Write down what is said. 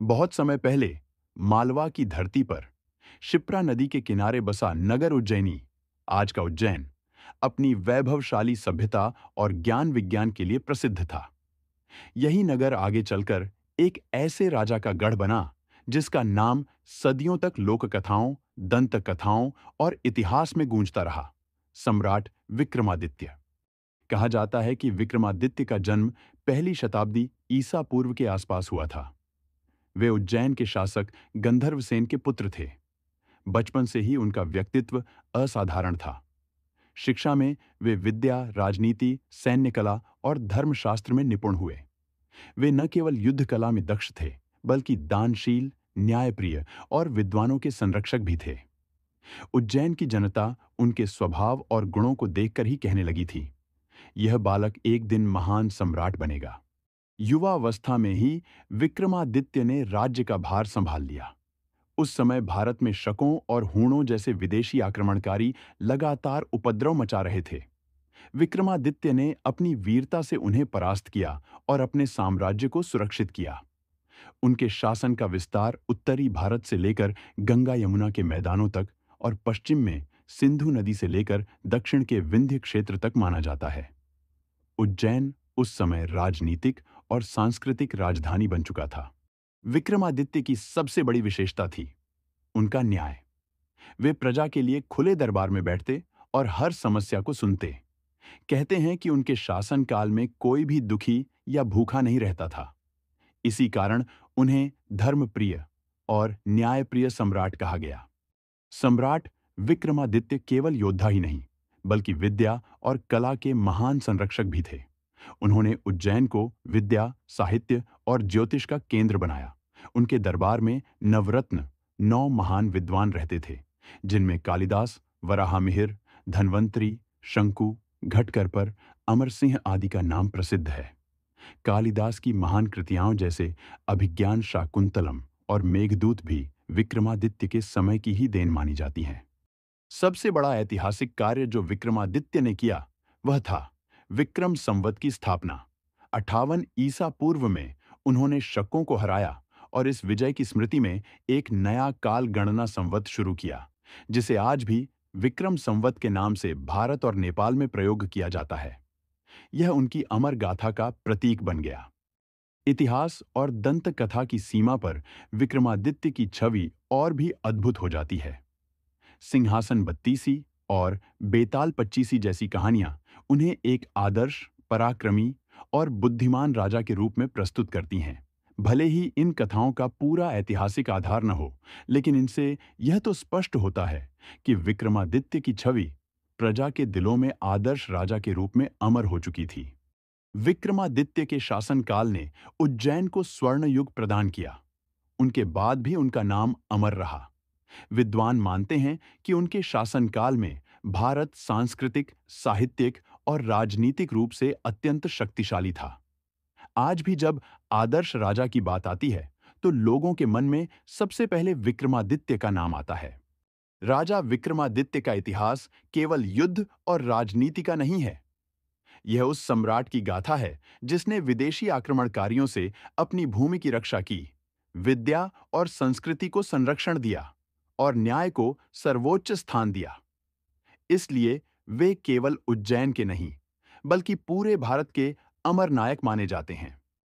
बहुत समय पहले मालवा की धरती पर शिप्रा नदी के किनारे बसा नगर उज्जैनी, आज का उज्जैन, अपनी वैभवशाली सभ्यता और ज्ञान विज्ञान के लिए प्रसिद्ध था। यही नगर आगे चलकर एक ऐसे राजा का गढ़ बना जिसका नाम सदियों तक लोक कथाओं, दंत कथाओं और इतिहास में गूंजता रहा। सम्राट विक्रमादित्य। कहा जाता है कि विक्रमादित्य का जन्म पहली शताब्दी ईसा पूर्व के आसपास हुआ था। वे उज्जैन के शासक गंधर्वसेन के पुत्र थे। बचपन से ही उनका व्यक्तित्व असाधारण था। शिक्षा में वे विद्या, राजनीति, सैन्य कला और धर्मशास्त्र में निपुण हुए। वे न केवल युद्ध कला में दक्ष थे, बल्कि दानशील, न्यायप्रिय और विद्वानों के संरक्षक भी थे। उज्जैन की जनता उनके स्वभाव और गुणों को देखकर ही कहने लगी थी, यह बालक एक दिन महान सम्राट बनेगा। युवावस्था में ही विक्रमादित्य ने राज्य का भार संभाल लिया। उस समय भारत में शकों और हूणों जैसे विदेशी आक्रमणकारी लगातार उपद्रव मचा रहे थे। विक्रमादित्य ने अपनी वीरता से उन्हें परास्त किया और अपने साम्राज्य को सुरक्षित किया। उनके शासन का विस्तार उत्तरी भारत से लेकर गंगा यमुना के मैदानों तक और पश्चिम में सिंधु नदी से लेकर दक्षिण के विंध्य क्षेत्र तक माना जाता है। उज्जैन उस समय राजनीतिक और सांस्कृतिक राजधानी बन चुका था। विक्रमादित्य की सबसे बड़ी विशेषता थी उनका न्याय। वे प्रजा के लिए खुले दरबार में बैठते और हर समस्या को सुनते। कहते हैं कि उनके शासनकाल में कोई भी दुखी या भूखा नहीं रहता था। इसी कारण उन्हें धर्मप्रिय और न्यायप्रिय सम्राट कहा गया। सम्राट विक्रमादित्य केवल योद्धा ही नहीं, बल्कि विद्या और कला के महान संरक्षक भी थे। उन्होंने उज्जैन को विद्या, साहित्य और ज्योतिष का केंद्र बनाया। उनके दरबार में नवरत्न, 9 महान विद्वान रहते थे, जिनमें कालिदास, वराहमिहिर, धन्वंतरी, शंकु, घटकरपर, अमर सिंह आदि का नाम प्रसिद्ध है। कालिदास की महान कृतियां जैसे अभिज्ञान शाकुंतलम और मेघदूत भी विक्रमादित्य के समय की ही देन मानी जाती हैं। सबसे बड़ा ऐतिहासिक कार्य जो विक्रमादित्य ने किया वह था विक्रम संवत की स्थापना। 58 ईसा पूर्व में उन्होंने शकों को हराया और इस विजय की स्मृति में एक नया काल गणना संवत शुरू किया, जिसे आज भी विक्रम संवत के नाम से भारत और नेपाल में प्रयोग किया जाता है। यह उनकी अमर गाथा का प्रतीक बन गया। इतिहास और दंत कथा की सीमा पर विक्रमादित्य की छवि और भी अद्भुत हो जाती है। सिंहासन बत्तीसी और बेताल पच्चीसी जैसी कहानियां उन्हें एक आदर्श, पराक्रमी और बुद्धिमान राजा के रूप में प्रस्तुत करती हैं। भले ही इन कथाओं का पूरा ऐतिहासिक आधार न हो, लेकिन इनसे यह तो स्पष्ट होता है कि विक्रमादित्य की छवि प्रजा के दिलों में आदर्श राजा के रूप में अमर हो चुकी थी। विक्रमादित्य के शासनकाल ने उज्जैन को स्वर्ण युग प्रदान किया। उनके बाद भी उनका नाम अमर रहा। विद्वान मानते हैं कि उनके शासनकाल में भारत सांस्कृतिक, साहित्यिक और राजनीतिक रूप से अत्यंत शक्तिशाली था। आज भी जब आदर्श राजा की बात आती है, तो लोगों के मन में सबसे पहले विक्रमादित्य का नाम आता है। राजा विक्रमादित्य का इतिहास केवल युद्ध और राजनीति का नहीं है। यह उस सम्राट की गाथा है जिसने विदेशी आक्रमणकारियों से अपनी भूमि की रक्षा की, विद्या और संस्कृति को संरक्षण दिया और न्याय को सर्वोच्च स्थान दिया। इसलिए वे केवल उज्जैन के नहीं, बल्कि पूरे भारत के अमर नायक माने जाते हैं।